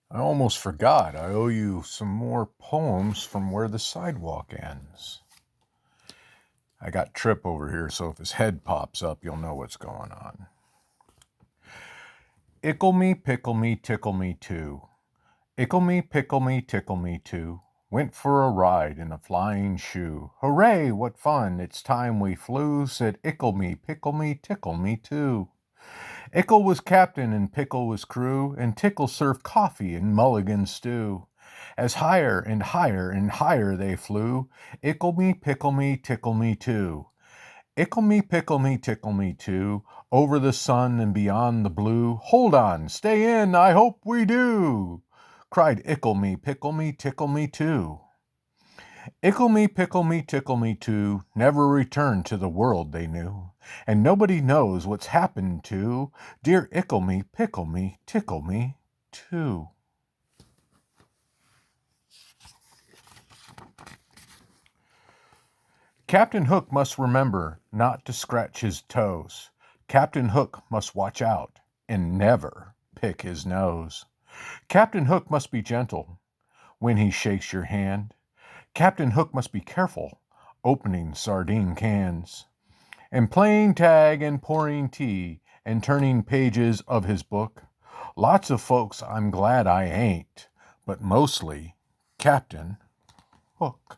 I almost forgot. I owe you some more poems from Where the Sidewalk Ends. I got Trip over here, so if his head pops up, you'll know what's going on. Ickle me, pickle me, tickle me too. Ickle me, pickle me, tickle me too. Went for a ride in a flying shoe. Hooray, what fun, it's time we flew, said Ickle me, pickle me, tickle me too. Ickle was captain and Pickle was crew, and Tickle served coffee and mulligan stew. As higher and higher and higher they flew, Ickle me, pickle me, tickle me too. Ickle me, pickle me, tickle me too, over the sun and beyond the blue. Hold on, stay in, I hope we do, cried Ickle me, pickle me, tickle me too. Ickle me, pickle me, tickle me too, never returned to the world they knew. And nobody knows what's happened to dear Ickle me, pickle me, tickle me too. Captain Hook must remember not to scratch his toes. Captain Hook must watch out and never pick his nose. Captain Hook must be gentle when he shakes your hand. Captain Hook must be careful opening sardine cans and playing tag and pouring tea and turning pages of his book. Lots of folks I'm glad I ain't, but mostly Captain Hook.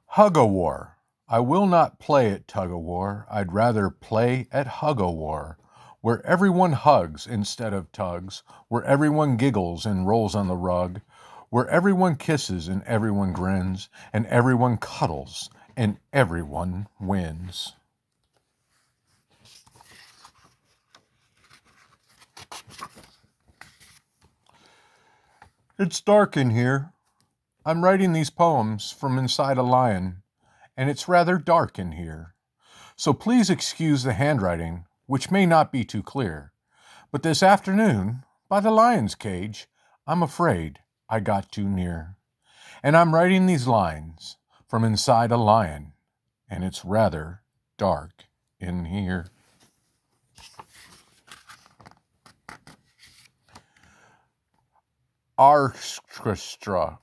Hug-o-war. I will not play at tug-o-war. I'd rather play at hug-o-war, where everyone hugs instead of tugs, where everyone giggles and rolls on the rug, where everyone kisses and everyone grins, and everyone cuddles and everyone wins. It's dark in here. I'm writing these poems from inside a lion, and it's rather dark in here. So please excuse the handwriting, which may not be too clear. But this afternoon, by the lion's cage, I'm afraid I got too near. And I'm writing these lines from inside a lion, and it's rather dark in here. Orchestra.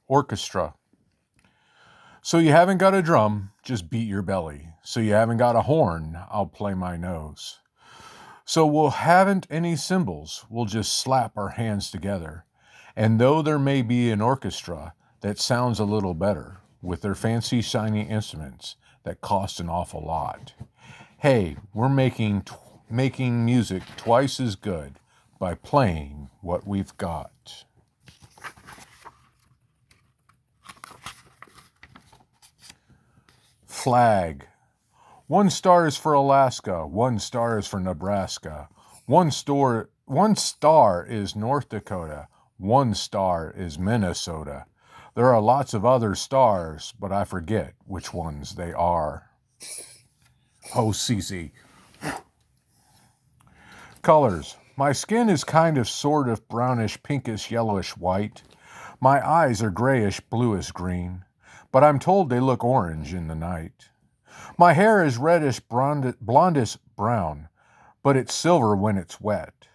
So you haven't got a drum, just beat your belly. So you haven't got a horn, I'll play my nose. So we'll haven't any cymbals, we'll just slap our hands together. And though there may be an orchestra that sounds a little better, with their fancy shiny instruments that cost an awful lot, hey, we're making music twice as good by playing what we've got. Flag. 1 star is for Alaska, 1 star is for Nebraska, 1 star is North Dakota, 1 star is Minnesota. There are lots of other stars, but I forget which ones they are. Oh, Cece. Colors. My skin is kind of sort of brownish, pinkish, yellowish white. My eyes are grayish, bluish green, but I'm told they look orange in the night. My hair is reddish, blondish brown, but it's silver when it's wet.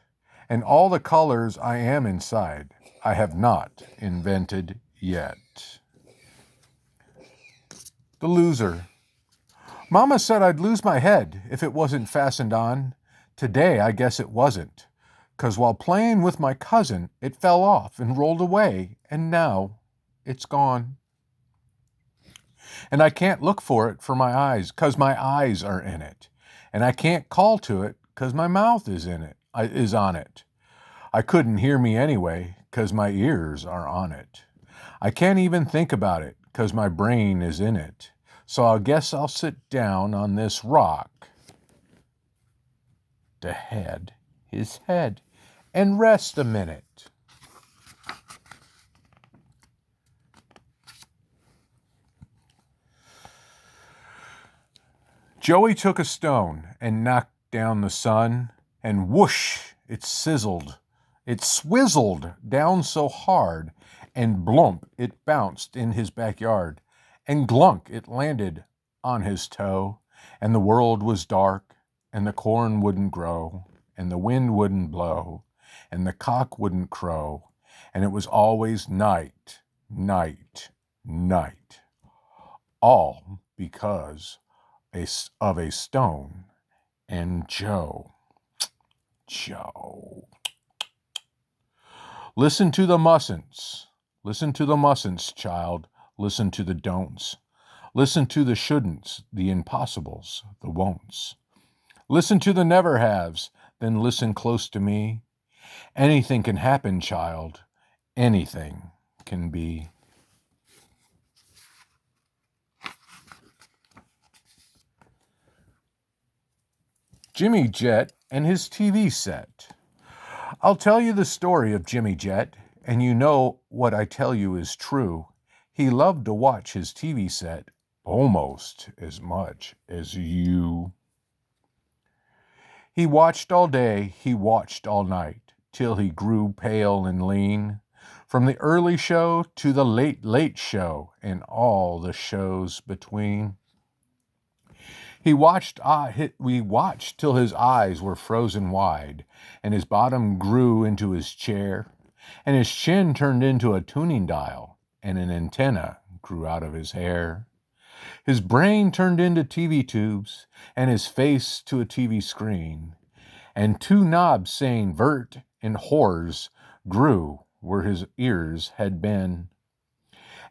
And all the colors I am inside, I have not invented yet. The loser. Mama said I'd lose my head if it wasn't fastened on. Today I guess it wasn't, 'cause while playing with my cousin, it fell off and rolled away, and now it's gone. And I can't look for it for my eyes, 'cause my eyes are in it. And I can't call to it, 'cause my mouth is on it. I couldn't hear me anyway, 'cause my ears are on it. I can't even think about it, 'cause my brain is in it. So I guess I'll sit down on this rock to head his head and rest a minute. Joey took a stone and knocked down the sun, and whoosh, it sizzled. It swizzled down so hard, and blump, it bounced in his backyard, and glunk, it landed on his toe, and the world was dark, and the corn wouldn't grow, and the wind wouldn't blow, and the cock wouldn't crow, and it was always night, night, night, all because of a stone and Joe. Joe. Listen to the mustn'ts. Listen to the mustn'ts, child. Listen to the don'ts. Listen to the shouldn'ts, the impossibles, the won'ts. Listen to the never haves, then listen close to me. Anything can happen, child. Anything can be. Jimmy Jet and his TV set. I'll tell you the story of Jimmy Jet, and you know what I tell you is true. He loved to watch his TV set almost as much as you. He watched all day, he watched all night, till he grew pale and lean. From the early show to the late, late show, and all the shows between. We watched till his eyes were frozen wide, and his bottom grew into his chair, and his chin turned into a tuning dial, and an antenna grew out of his hair. His brain turned into TV tubes, and his face to a TV screen, and two knobs saying vert and whores grew where his ears had been.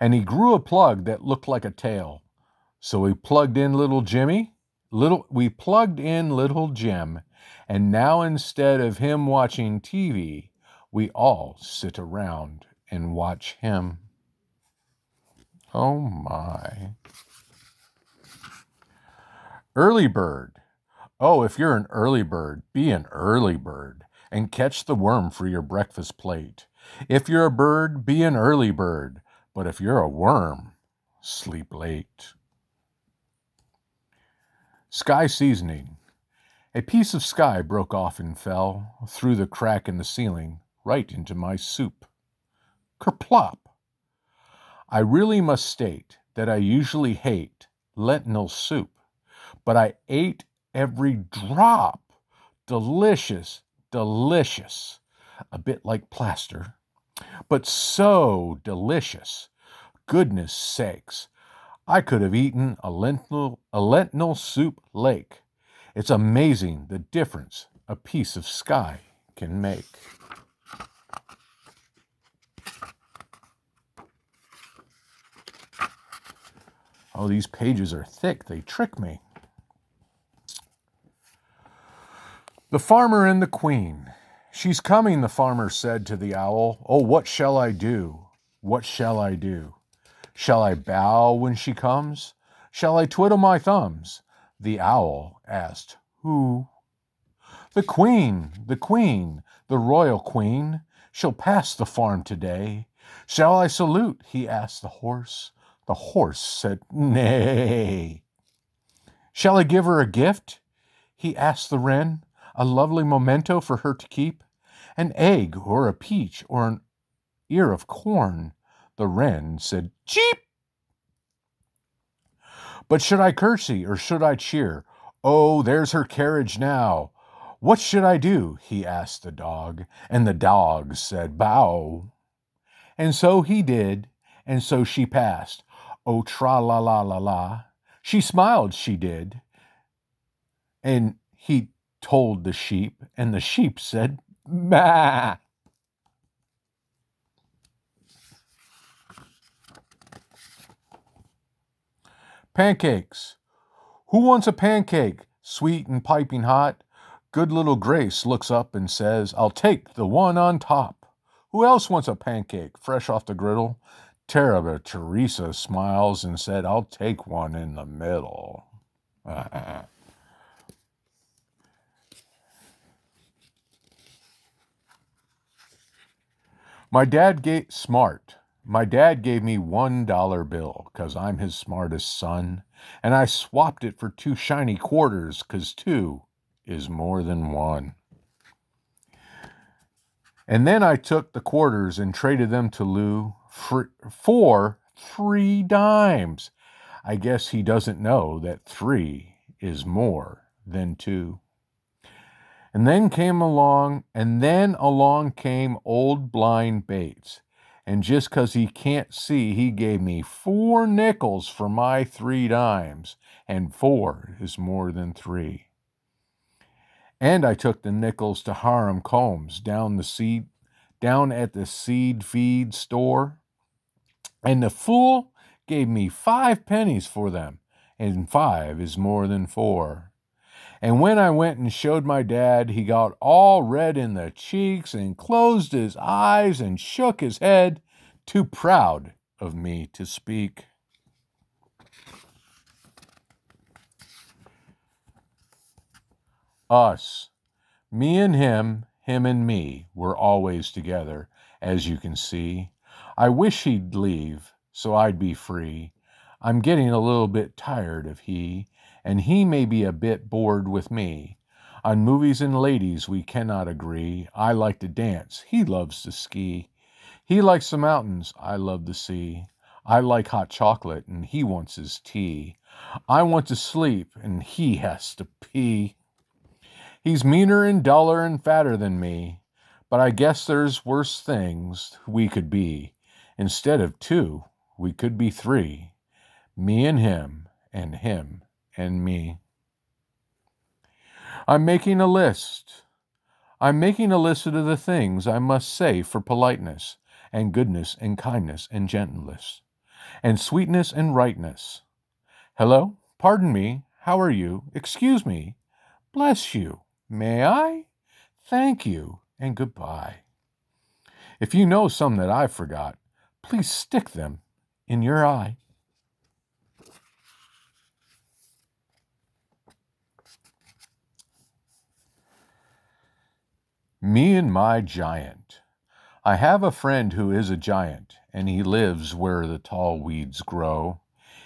And he grew a plug that looked like a tail, so we plugged in little Jim, and now instead of him watching TV, we all sit around and watch him. Oh my. Early bird. Oh, if you're an early bird, be an early bird and catch the worm for your breakfast plate. If you're a bird, be an early bird, but if you're a worm, sleep late. Sky seasoning. A piece of sky broke off and fell through the crack in the ceiling right into my soup. Kerplop! I really must state that I usually hate lentil soup, but I ate every drop. Delicious, delicious. A bit like plaster, but so delicious. Goodness sakes, I could have eaten a lentil soup lake. It's amazing the difference a piece of sky can make. Oh, these pages are thick. They trick me. The Farmer and the Queen. She's coming, the farmer said to the owl. Oh, what shall I do? What shall I do? Shall I bow when she comes? Shall I twiddle my thumbs? The owl asked, Who? The Queen, the royal Queen. She'll pass the farm today. Shall I salute? He asked the horse. The horse said, Nay. Shall I give her a gift? He asked the wren. A lovely memento for her to keep? An egg or a peach or an ear of corn? The wren said, Cheep! But should I curtsy or should I cheer? Oh, there's her carriage now. What should I do? He asked the dog, and the dog said, Bow. And so he did, and so she passed. Oh, tra-la-la-la-la. She smiled, she did. And he told the sheep, and the sheep said, Bah! Pancakes. Who wants a pancake, sweet and piping hot? Good little Grace looks up and says, I'll take the one on top. Who else wants a pancake, fresh off the griddle? Terrible Teresa smiles and said, I'll take one in the middle. My dad gave me $1 bill 'cause I'm his smartest son, and I swapped it for 2 shiny quarters 'cause 2 is more than 1. And then I took the quarters and traded them to Lou for 3 dimes. I guess he doesn't know that 3 is more than 2. And then along came old blind Bates. And just 'cause he can't see, he gave me 4 nickels for my 3 dimes, and 4 is more than 3. And I took the nickels to Hiram Combs down at the seed feed store, and the fool gave me 5 pennies for them, and 5 is more than 4. And when I went and showed my dad, he got all red in the cheeks and closed his eyes and shook his head, too proud of me to speak. Us, me and him and me, we're always together, as you can see. I wish he'd leave, so I'd be free. I'm getting a little bit tired of he, and he may be a bit bored with me. On movies and ladies we cannot agree. I like to dance, he loves to ski. He likes the mountains, I love the sea. I like hot chocolate, and he wants his tea. I want to sleep, and he has to pee. He's meaner and duller and fatter than me, but I guess there's worse things we could be. Instead of 2, we could be 3. Me and him and me. I'm making a list. I'm making a list of the things I must say for politeness and goodness and kindness and gentleness and sweetness and rightness. Hello, pardon me, how are you? Excuse me, bless you. May I? Thank you, and goodbye. If you know some that I forgot, please stick them in your eye. Me and my giant. I have a friend who is a giant, and he lives where the tall weeds grow.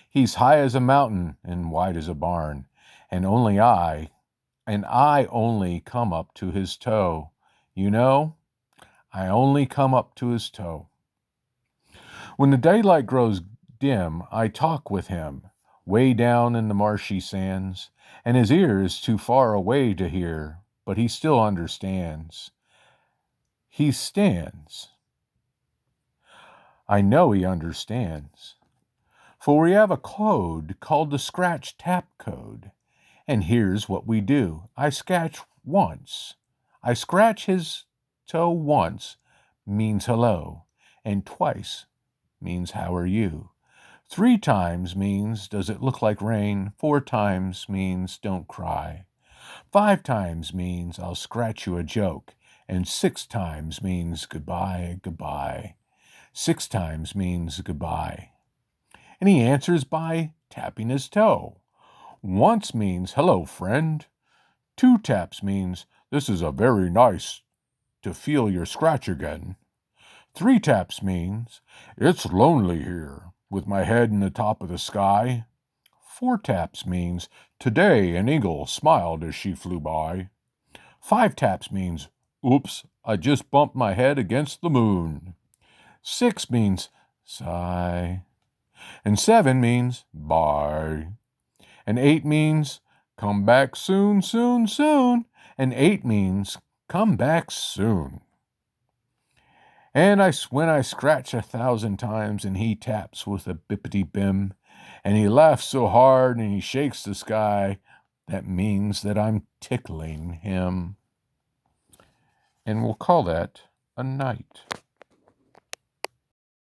He's high as a mountain and wide as a barn, and I only come up to his toe. You know, I only come up to his toe. When the daylight grows dim, I talk with him, way down in the marshy sands, and his ear is too far away to hear, but he still understands. He stands. I know he understands. For we have a code called the Scratch Tap Code. And here's what we do. I scratch his toe once means hello, and twice means how are you. 3 times means does it look like rain. 4 times means don't cry. 5 times means I'll scratch you a joke. And 6 times means goodbye, goodbye. 6 times means goodbye. And he answers by tapping his toe. Once means hello, friend. 2 taps means this is a very nice to feel your scratch again. 3 taps means it's lonely here with my head in the top of the sky. 4 taps means today an eagle smiled as she flew by. 5 taps means oops, I just bumped my head against the moon. 6 means sigh. And 7 means bye. And 8 means come back soon, soon, soon. And 8 means come back soon. And when I scratch 1,000 times and he taps with a bippity-bim, and he laughs so hard and he shakes the sky, that means that I'm tickling him. And we'll call that a night.